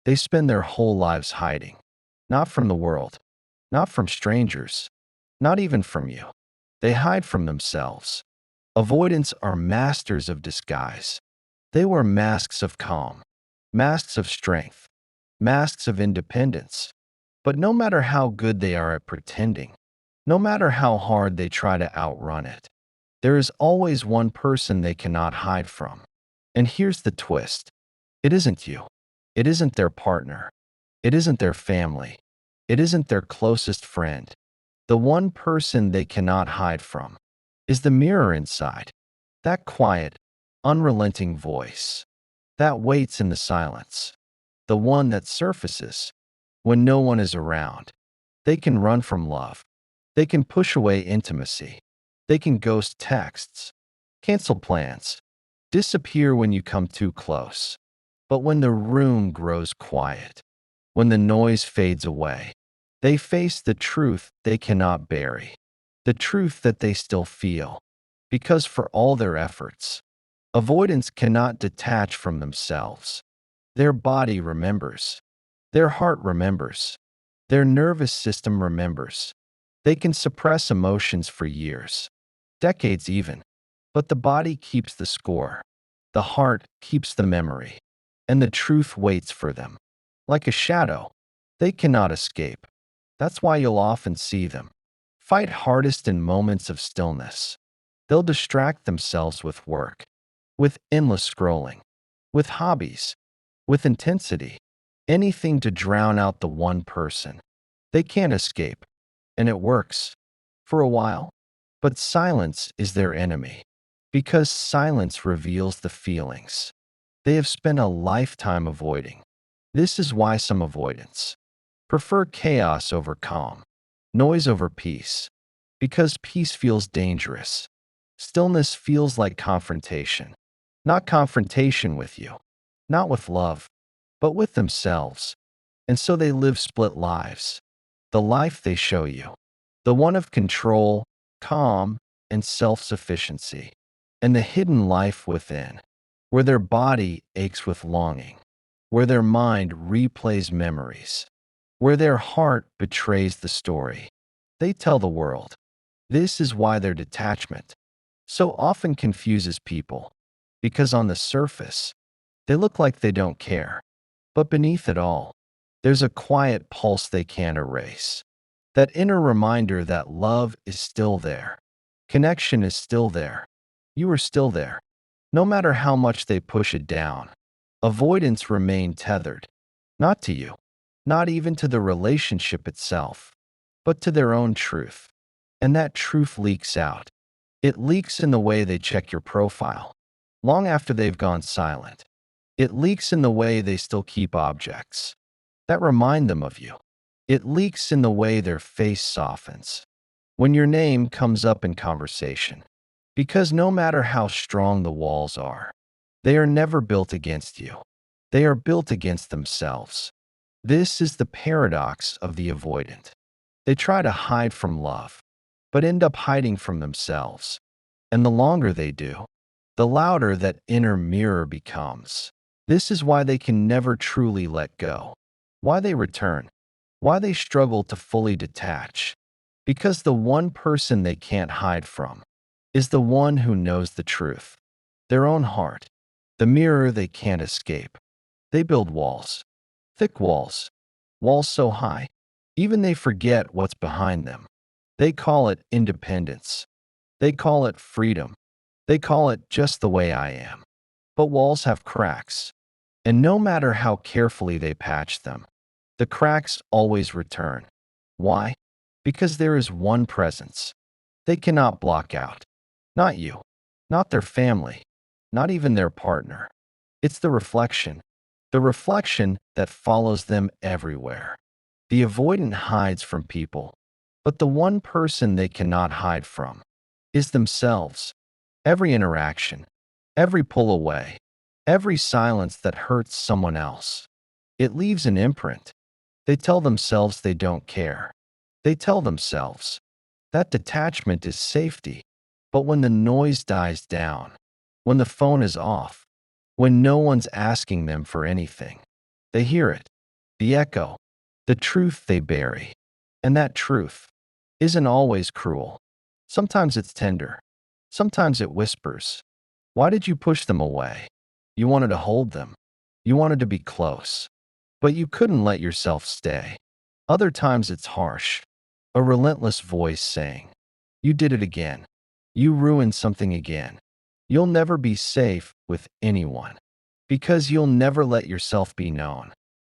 They spend their whole lives hiding, not from the world, not from strangers, not even from you. They hide from themselves. Avoidants are masters of disguise. They wear masks of calm, masks of strength, masks of independence. But no matter how good they are at pretending, no matter how hard they try to outrun it, there is always one person they cannot hide from. And here's the twist. It isn't you. It isn't their partner. It isn't their family. It isn't their closest friend. The one person they cannot hide from is the mirror inside. That quiet, unrelenting voice that waits in the silence. The one that surfaces when no one is around. They can run from love. They can push away intimacy. They can ghost texts, cancel plans, disappear when you come too close. But when the room grows quiet, when the noise fades away, they face the truth they cannot bury, the truth that they still feel. Because for all their efforts, avoidance cannot detach from themselves. Their body remembers. Their heart remembers. Their nervous system remembers. They can suppress emotions for years, decades even, but the body keeps the score. The heart keeps the memory, and the truth waits for them. Like a shadow, they cannot escape. That's why you'll often see them fight hardest in moments of stillness. They'll distract themselves with work, with endless scrolling, with hobbies, with intensity, anything to drown out the one person. They can't escape, and it works for a while. But silence is their enemy, because silence reveals the feelings they have spent a lifetime avoiding. This is why some avoidants prefer chaos over calm, noise over peace, because peace feels dangerous. Stillness feels like confrontation, not confrontation with you, not with love, but with themselves. And so they live split lives. The life they show you, the one of control, calm, and self-sufficiency, and the hidden life within, where their body aches with longing, where their mind replays memories, where their heart betrays the story they tell the world. This is why their detachment so often confuses people, because on the surface, they look like they don't care. But beneath it all, there's a quiet pulse they can't erase. That inner reminder that love is still there. Connection is still there. You are still there. No matter how much they push it down, avoidants remain tethered. Not to you, not even to the relationship itself, but to their own truth. And that truth leaks out. It leaks in the way they check your profile, long after they've gone silent. It leaks in the way they still keep objects that remind them of you. It leaks in the way their face softens when your name comes up in conversation. Because no matter how strong the walls are, they are never built against you. They are built against themselves. This is the paradox of the avoidant. They try to hide from love, but end up hiding from themselves. And the longer they do, the louder that inner mirror becomes. This is why they can never truly let go, why they return, why they struggle to fully detach. Because the one person they can't hide from is the one who knows the truth, their own heart, the mirror they can't escape. They build walls, thick walls, walls so high, even they forget what's behind them. They call it independence. They call it freedom. They call it just the way I am. But walls have cracks, and no matter how carefully they patch them, the cracks always return. Why? Because there is one presence they cannot block out. Not you, not their family, not even their partner. It's the reflection that follows them everywhere. The avoidant hides from people, but the one person they cannot hide from is themselves. Every interaction, every pull away, every silence that hurts someone else, it leaves an imprint. They tell themselves they don't care. They tell themselves that detachment is safety. But when the noise dies down, when the phone is off, when no one's asking them for anything, they hear it. the echo, the truth they bury. And that truth isn't always cruel. Sometimes it's tender. Sometimes it whispers. Why did you push them away? You wanted to hold them. You wanted to be close. But you couldn't let yourself stay. Other times it's harsh. A relentless voice saying, "You did it again. You ruined something again. You'll never be safe with anyone because you'll never let yourself be known."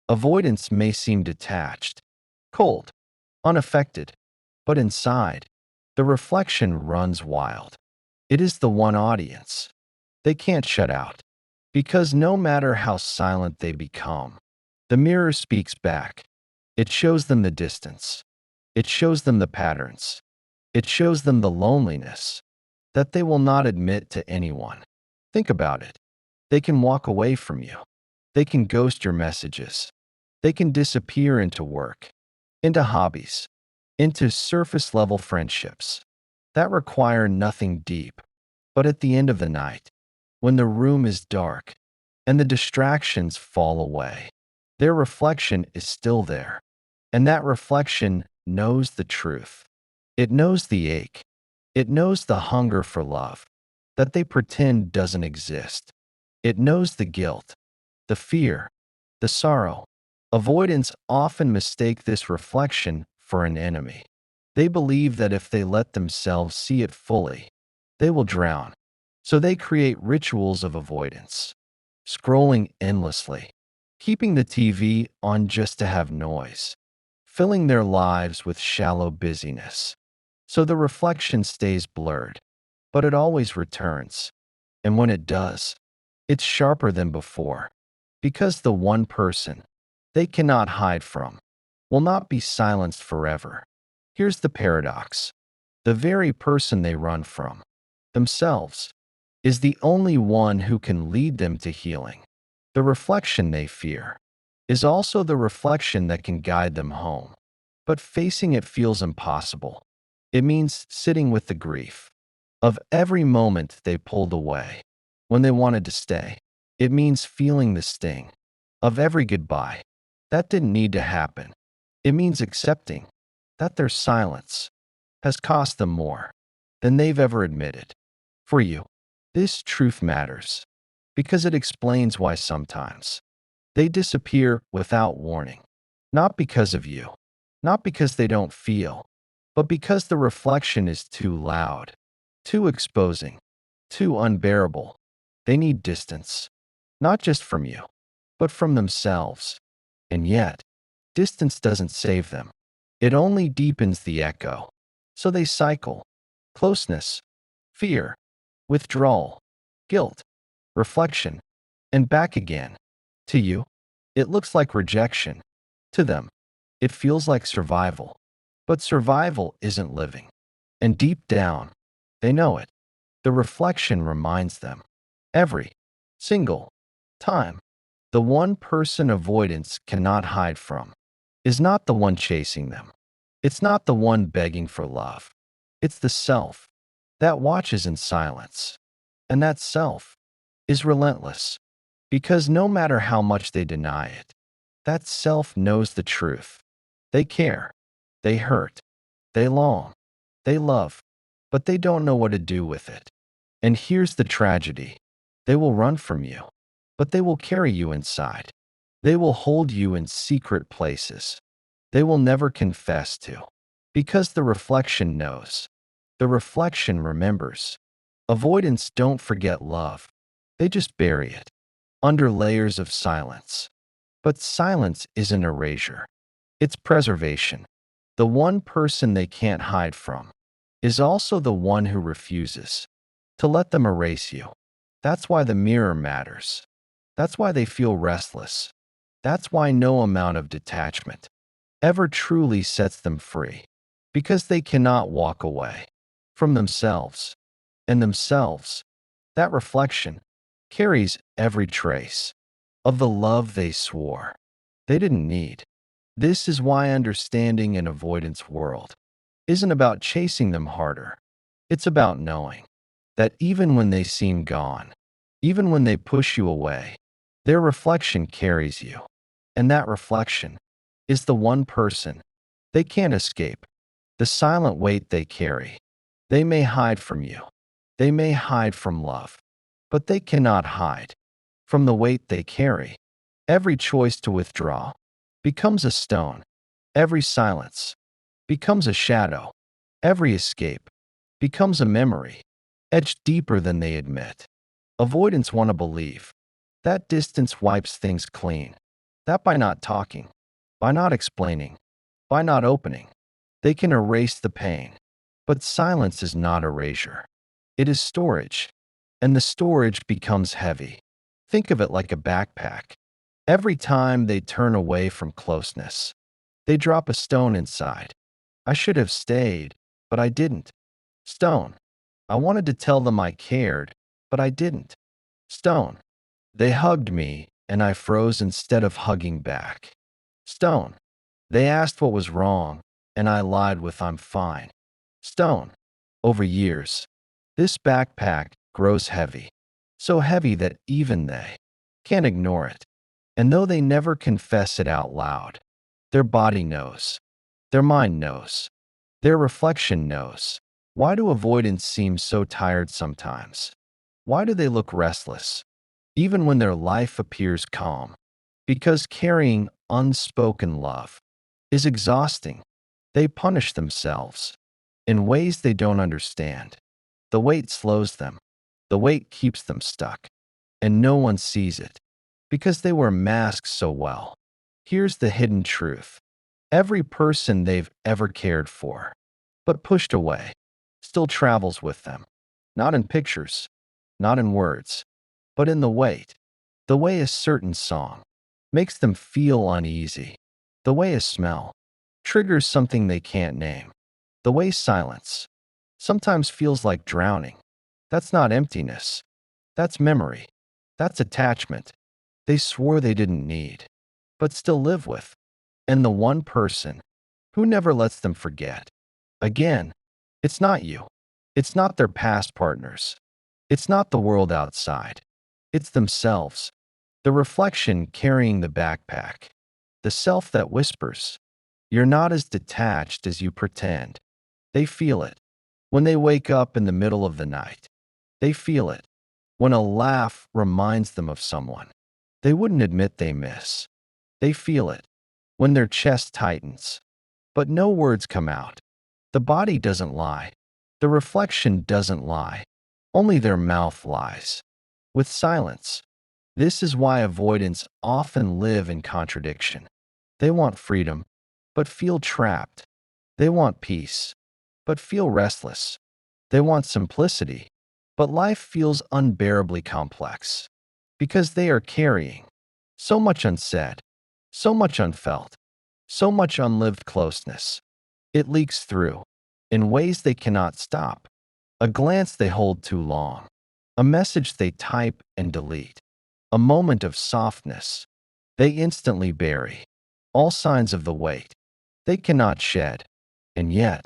Avoidance may seem detached, cold, unaffected, but inside, the reflection runs wild. It is the one audience they can't shut out because no matter how silent they become, the mirror speaks back. It shows them the distance. It shows them the patterns. It shows them the loneliness that they will not admit to anyone. Think about it. They can walk away from you. They can ghost your messages. They can disappear into work, into hobbies, into surface level friendships that require nothing deep. But at the end of the night, when the room is dark and the distractions fall away, their reflection is still there. And that reflection knows the truth. It knows the ache. It knows the hunger for love that they pretend doesn't exist. It knows the guilt, the fear, the sorrow. Avoidants often mistake this reflection for an enemy. They believe that if they let themselves see it fully, they will drown. So they create rituals of avoidance, scrolling endlessly, keeping the TV on just to have noise, filling their lives with shallow busyness. So the reflection stays blurred, but it always returns. And when it does, it's sharper than before, because the one person they cannot hide from will not be silenced forever. Here's the paradox. The very person they run from, themselves, is the only one who can lead them to healing. The reflection they fear is also the reflection that can guide them home. But facing it feels impossible. It means sitting with the grief of every moment they pulled away when they wanted to stay. It means feeling the sting of every goodbye that didn't need to happen. It means accepting that their silence has cost them more than they've ever admitted. For you, this truth matters because it explains why sometimes they disappear without warning, not because of you, not because they don't feel, but because the reflection is too loud, too exposing, too unbearable. They need distance, not just from you, but from themselves. And yet, distance doesn't save them. It only deepens the echo. So they cycle: closeness, fear, withdrawal, guilt, reflection, and back again. To you, it looks like rejection. To them, it feels like survival. But survival isn't living. And deep down, they know it. The reflection reminds them, every single time, the one person avoidance cannot hide from is not the one chasing them. It's not the one begging for love. It's the self that watches in silence. And that self is relentless because no matter how much they deny it, that self knows the truth. They care, they hurt, they long, they love, but they don't know what to do with it. And here's the tragedy. They will run from you, but they will carry you inside. They will hold you in secret places they will never confess to, because the reflection knows. The reflection remembers. Avoidants don't forget love. They just bury it under layers of silence. But silence isn't erasure. It's preservation. The one person they can't hide from is also the one who refuses to let them erase you. That's why the mirror matters. That's why they feel restless. That's why no amount of detachment ever truly sets them free, because they cannot walk away from themselves. And themselves, that reflection, carries every trace of the love they swore they didn't need. This is why understanding an avoidance world isn't about chasing them harder. It's about knowing that even when they seem gone, even when they push you away, their reflection carries you. And that reflection is the one person they can't escape, the silent weight they carry. They may hide from you. They may hide from love, but they cannot hide from the weight they carry. Every choice to withdraw becomes a stone. Every silence becomes a shadow. Every escape becomes a memory, etched deeper than they admit. Avoidants want to believe that distance wipes things clean, that by not talking, by not explaining, by not opening, they can erase the pain. But silence is not erasure. It is storage, and the storage becomes heavy. Think of it like a backpack. Every time they turn away from closeness, they drop a stone inside. I should have stayed, but I didn't. Stone. I wanted to tell them I cared, but I didn't. Stone. They hugged me, and I froze instead of hugging back. Stone. They asked what was wrong, and I lied with I'm fine. Stone. Over years, this backpack grows heavy, so heavy that even they can't ignore it. And though they never confess it out loud, their body knows, their mind knows, their reflection knows. Why do avoidants seem so tired sometimes? Why do they look restless, even when their life appears calm? Because carrying unspoken love is exhausting. They punish themselves in ways they don't understand. The weight slows them. The weight keeps them stuck. And no one sees it because they wear masks so well. Here's the hidden truth. Every person they've ever cared for, but pushed away, still travels with them. Not in pictures, not in words, but in the weight. The way a certain song makes them feel uneasy. The way a smell triggers something they can't name. The way silence sometimes feels like drowning. That's not emptiness. That's memory. That's attachment they swore they didn't need, but still live with. And the one person who never lets them forget. Again, it's not you. It's not their past partners. It's not the world outside. It's themselves. The reflection carrying the backpack. The self that whispers, "You're not as detached as you pretend." They feel it when they wake up in the middle of the night. They feel it when a laugh reminds them of someone they wouldn't admit they miss. They feel it when their chest tightens, but no words come out. The body doesn't lie. The reflection doesn't lie. Only their mouth lies. With silence. This is why avoidants often live in contradiction. They want freedom, but feel trapped. They want peace, but feel restless. They want simplicity, but life feels unbearably complex. Because they are carrying so much unsaid, so much unfelt, so much unlived closeness. It leaks through in ways they cannot stop. A glance they hold too long, a message they type and delete, a moment of softness they instantly bury. All signs of the weight they cannot shed. And yet,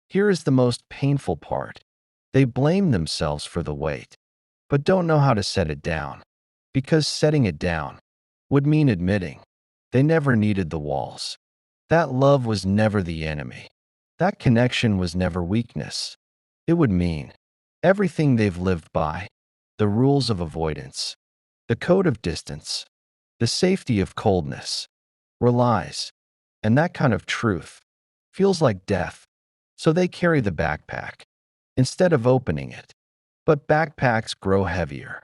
here is the most painful part. They blame themselves for the weight, but don't know how to set it down. Because setting it down would mean admitting they never needed the walls. That love was never the enemy. That connection was never weakness. It would mean everything they've lived by, the rules of avoidance, the code of distance, the safety of coldness, were lies. And that kind of truth feels like death. So they carry the backpack instead of opening it. But backpacks grow heavier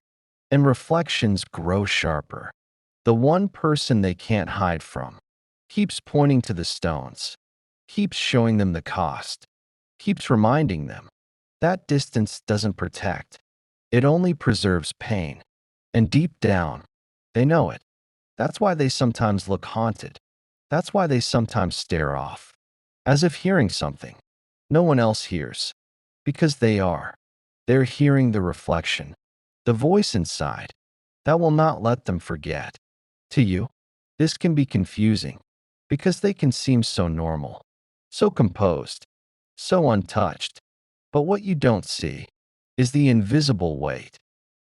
and reflections grow sharper. The one person they can't hide from keeps pointing to the stones, keeps showing them the cost, keeps reminding them that distance doesn't protect. It only preserves pain. And deep down, they know it. That's why they sometimes look haunted. That's why they sometimes stare off, as if hearing something no one else hears. Because they are. They're hearing the reflection, the voice inside that will not let them forget. To you, this can be confusing because they can seem so normal, so composed, so untouched. But what you don't see is the invisible weight,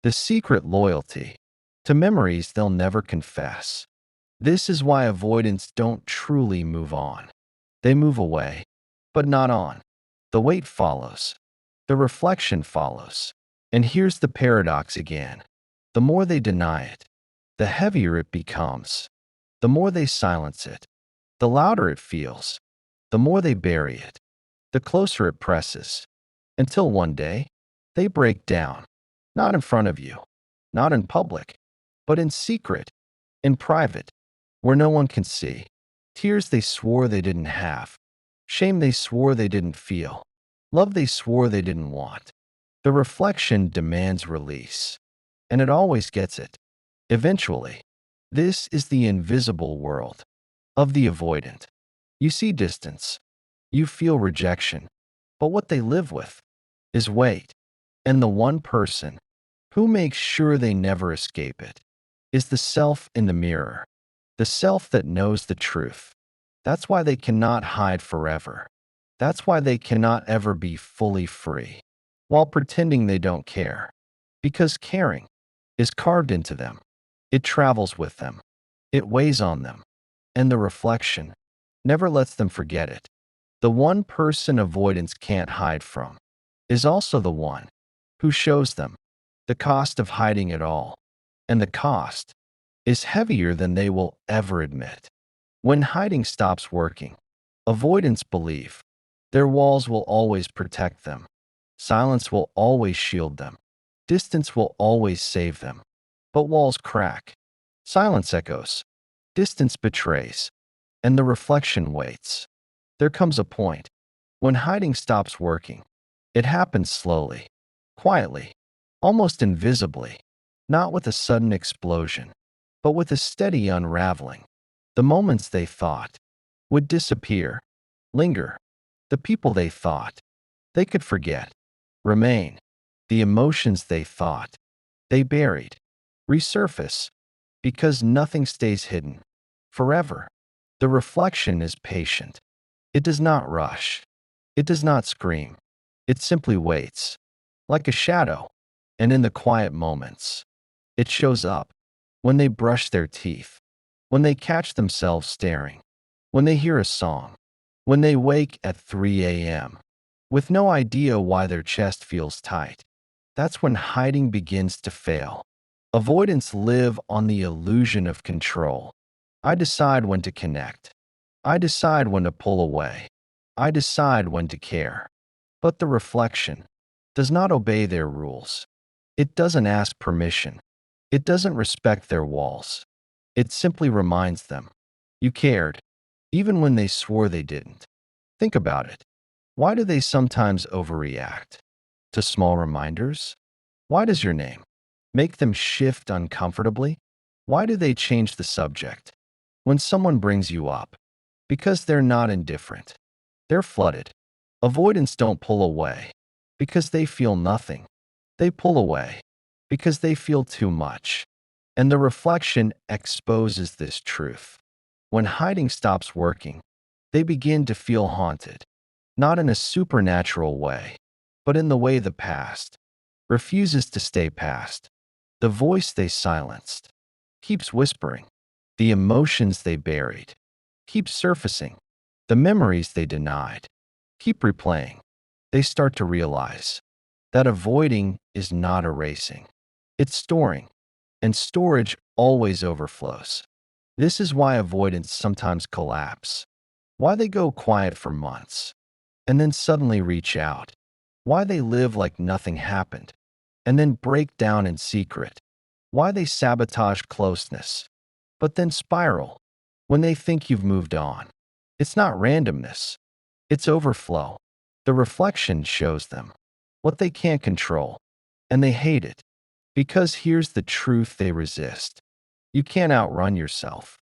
the secret loyalty to memories they'll never confess. This is why avoidants don't truly move on. They move away, but not on. The weight follows. The reflection follows. And here's the paradox again. The more they deny it, the heavier it becomes. The more they silence it, the louder it feels. The more they bury it, the closer it presses. Until one day, they break down. Not in front of you, not in public, but in secret, in private, where no one can see. Tears they swore they didn't have. Shame they swore they didn't feel. Love they swore they didn't want. The reflection demands release, and it always gets it. Eventually, this is the invisible world of the avoidant. You see distance, you feel rejection, but what they live with is weight. And the one person who makes sure they never escape it is the self in the mirror, the self that knows the truth. That's why they cannot hide forever. That's why they cannot ever be fully free while pretending they don't care. Because caring is carved into them. It travels with them. It weighs on them. And the reflection never lets them forget it. The one person avoidance can't hide from is also the one who shows them the cost of hiding it all. And the cost is heavier than they will ever admit. When hiding stops working, avoidants believe their walls will always protect them. Silence will always shield them. Distance will always save them. But walls crack. Silence echoes. Distance betrays. And the reflection waits. There comes a point when hiding stops working. It happens slowly, quietly, almost invisibly, not with a sudden explosion, but with a steady unraveling. The moments they thought would disappear, linger. The people they thought they could forget remain. The emotions they thought they buried resurface, because nothing stays hidden forever. The reflection is patient. It does not rush. It does not scream. It simply waits, like a shadow, and in the quiet moments, it shows up. When they brush their teeth, when they catch themselves staring, when they hear a song, when they wake at 3 a.m. with no idea why their chest feels tight. That's when hiding begins to fail. Avoidants live on the illusion of control. I decide when to connect. I decide when to pull away. I decide when to care. But the reflection does not obey their rules. It doesn't ask permission. It doesn't respect their walls. It simply reminds them, you cared, even when they swore they didn't. Think about it. Why do they sometimes overreact to small reminders? Why does your name make them shift uncomfortably? Why do they change the subject when someone brings you up? Because they're not indifferent. They're flooded. Avoidants don't pull away because they feel nothing. They pull away because they feel too much. And the reflection exposes this truth. When hiding stops working, they begin to feel haunted, not in a supernatural way, but in the way the past refuses to stay past. The voice they silenced keeps whispering. The emotions they buried keep surfacing. The memories they denied keep replaying. They start to realize that avoiding is not erasing. It's storing, and storage always overflows. This is why avoidants sometimes collapse, why they go quiet for months, and then suddenly reach out, why they live like nothing happened, and then break down in secret, why they sabotage closeness, but then spiral when they think you've moved on. It's not randomness, it's overflow. The reflection shows them what they can't control, and they hate it. Because here's the truth they resist. You can't outrun yourself.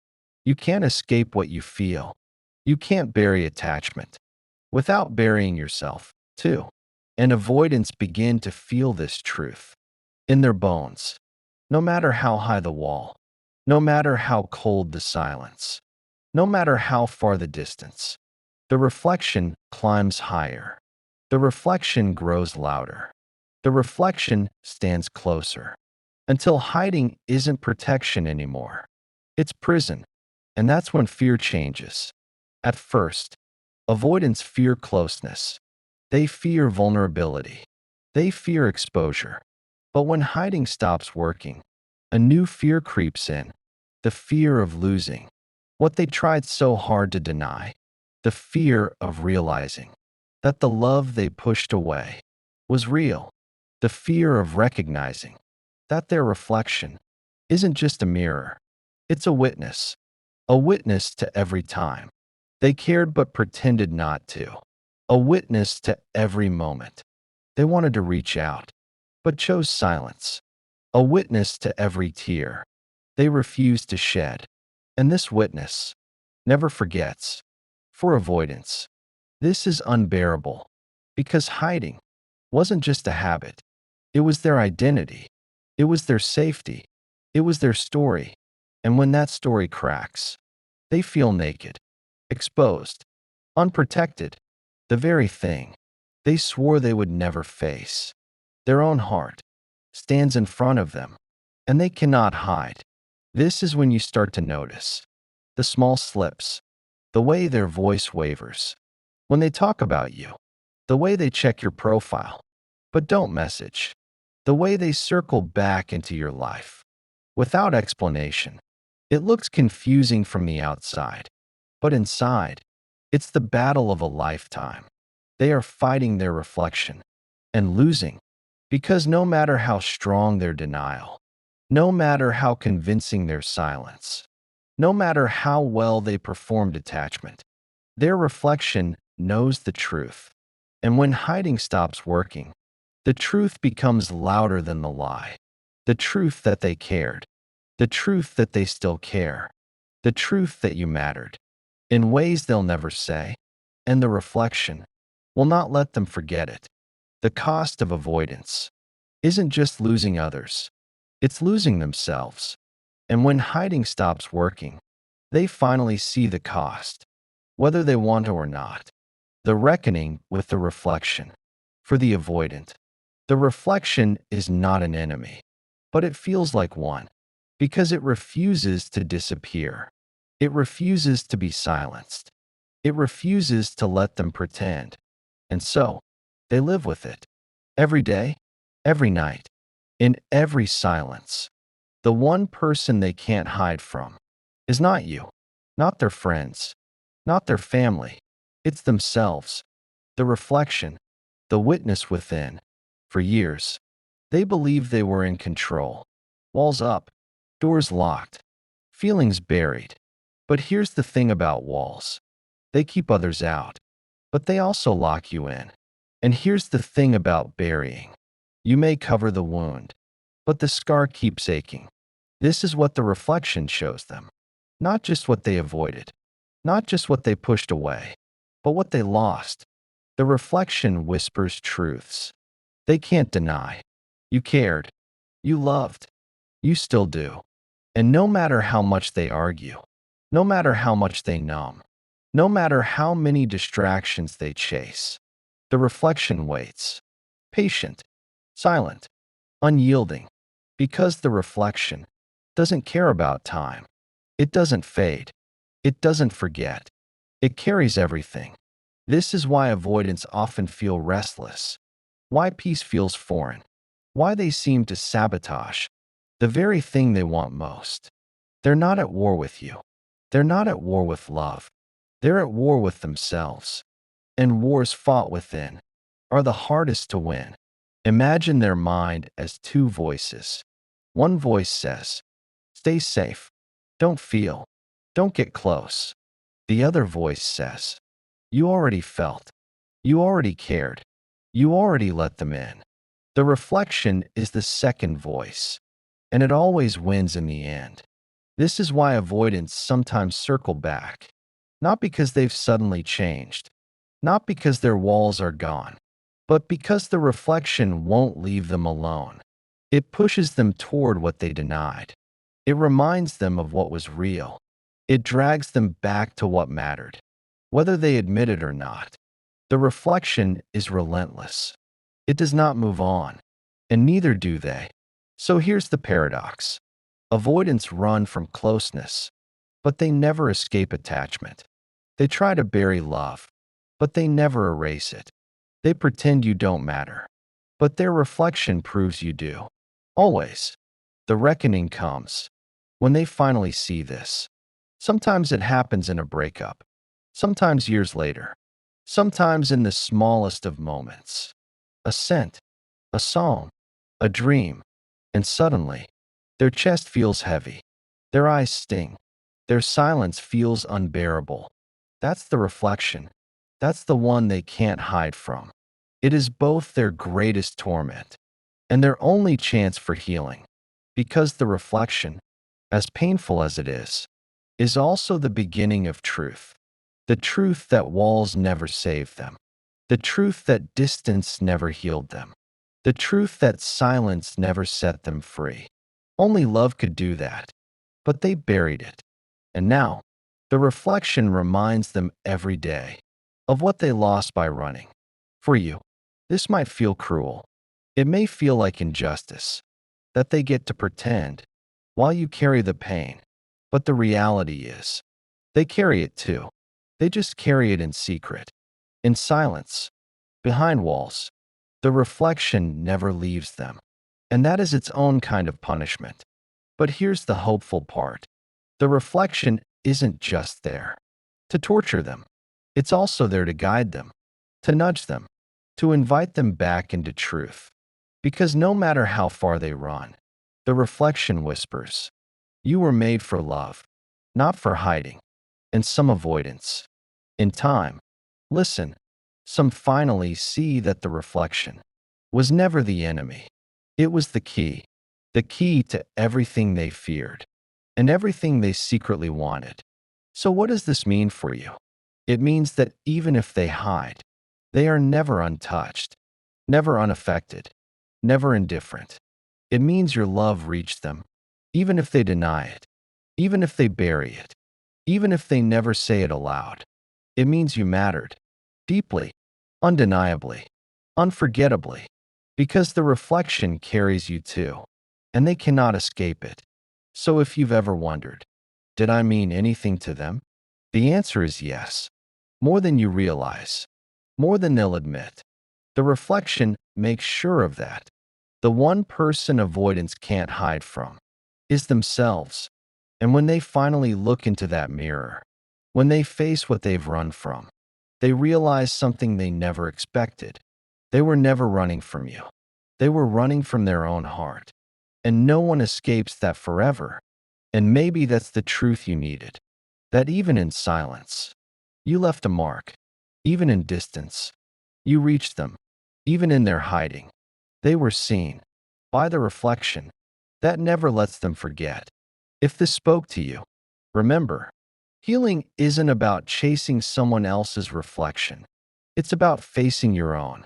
You can't escape what you feel. You can't bury attachment without burying yourself, too. And avoidants begin to feel this truth in their bones, no matter how high the wall, no matter how cold the silence, no matter how far the distance. The reflection climbs higher. The reflection grows louder. The reflection stands closer until hiding isn't protection anymore. It's prison. And that's when fear changes. At first, avoidants fear closeness. They fear vulnerability. They fear exposure. But when hiding stops working, a new fear creeps in, the fear of losing what they tried so hard to deny, the fear of realizing that the love they pushed away was real, the fear of recognizing that their reflection isn't just a mirror, it's a witness to every time they cared but pretended not to, a witness to every moment they wanted to reach out but chose silence, a witness to every tear they refused to shed. And this witness never forgets. For avoidance, this is unbearable because hiding wasn't just a habit, it was their identity, it was their safety, it was their story. And when that story cracks, they feel naked, exposed, unprotected, the very thing they swore they would never face. Their own heart stands in front of them, and they cannot hide. This is when you start to notice the small slips, the way their voice wavers when they talk about you, the way they check your profile but don't message, the way they circle back into your life without explanation. It looks confusing from the outside, but inside, it's the battle of a lifetime. They are fighting their reflection and losing because no matter how strong their denial, no matter how convincing their silence, no matter how well they perform detachment, their reflection knows the truth. And when hiding stops working, the truth becomes louder than the lie. The truth that they cared, the truth that they still care, the truth that you mattered in ways they'll never say, and the reflection will not let them forget it. The cost of avoidance isn't just losing others, it's losing themselves. And when hiding stops working, they finally see the cost, whether they want to or not. The reckoning with the reflection. For the avoidant, the reflection is not an enemy, but it feels like one, because it refuses to disappear. It refuses to be silenced. It refuses to let them pretend. And so, they live with it. Every day, every night, in every silence. The one person they can't hide from is not you, not their friends, not their family. It's themselves, the reflection, the witness within. For years, they believed they were in control. Walls up, doors locked, feelings buried. But here's the thing about walls. They keep others out, but they also lock you in. And here's the thing about burying. You may cover the wound, but the scar keeps aching. This is what the reflection shows them. Not just what they avoided, not just what they pushed away, but what they lost. The reflection whispers truths they can't deny. You cared, you loved, you still do. And no matter how much they argue, no matter how much they numb, no matter how many distractions they chase, the reflection waits, patient, silent, unyielding, because the reflection doesn't care about time. It doesn't fade. It doesn't forget. It carries everything. This is why avoidants often feel restless, why peace feels foreign, why they seem to sabotage the very thing they want most. They're not at war with you. They're not at war with love. They're at war with themselves. And wars fought within are the hardest to win. Imagine their mind as two voices. One voice says, stay safe, don't feel, don't get close. The other voice says, you already felt, you already cared, you already let them in. The reflection is the second voice, and it always wins in the end. This is why avoidants sometimes circle back, not because they've suddenly changed, not because their walls are gone, but because the reflection won't leave them alone. It pushes them toward what they denied. It reminds them of what was real. It drags them back to what mattered, whether they admit it or not. The reflection is relentless. It does not move on, and neither do they. So here's the paradox. Avoidants run from closeness, but they never escape attachment. They try to bury love, but they never erase it. They pretend you don't matter, but their reflection proves you do. Always. The reckoning comes when they finally see this. Sometimes it happens in a breakup, sometimes years later, sometimes in the smallest of moments. A scent, a song, a dream, and suddenly, their chest feels heavy, their eyes sting, their silence feels unbearable. That's the reflection. That's the one they can't hide from. It is both their greatest torment and their only chance for healing, because the reflection, as painful as it is also the beginning of truth. The truth that walls never saved them. The truth that distance never healed them. The truth that silence never set them free. Only love could do that. But they buried it. And now, the reflection reminds them every day of what they lost by running. For you, this might feel cruel. It may feel like injustice, that they get to pretend while you carry the pain. But the reality is, they carry it too. They just carry it in secret, in silence, behind walls. The reflection never leaves them. And that is its own kind of punishment. But here's the hopeful part. The reflection isn't just there to torture them. It's also there to guide them, to nudge them, to invite them back into truth. Because no matter how far they run, the reflection whispers, you were made for love, not for hiding, and some avoidance. In time, listen, some finally see that the reflection was never the enemy. It was the key to everything they feared and everything they secretly wanted. So what does this mean for you? It means that even if they hide, they are never untouched, never unaffected, never indifferent. It means your love reached them, even if they deny it, even if they bury it, even if they never say it aloud. It means you mattered, deeply, undeniably, unforgettably, because the reflection carries you too, and they cannot escape it. So if you've ever wondered, did I mean anything to them? The answer is yes, more than you realize, more than they'll admit. The reflection makes sure of that. The one person avoidance can't hide from is themselves. And when they finally look into that mirror, when they face what they've run from, they realize something they never expected. They were never running from you. They were running from their own heart. And no one escapes that forever. And maybe that's the truth you needed. That even in silence, you left a mark. Even in distance, you reached them. Even in their hiding, they were seen by the reflection that never lets them forget. If this spoke to you, remember, healing isn't about chasing someone else's reflection. It's about facing your own.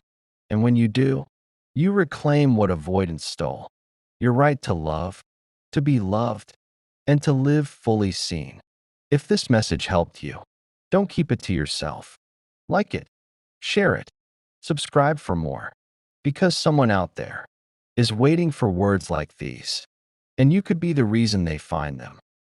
And when you do, you reclaim what avoidance stole. Your right to love, to be loved, and to live fully seen. If this message helped you, don't keep it to yourself. Like it, share it, subscribe for more. Because someone out there is waiting for words like these, and you could be the reason they find them.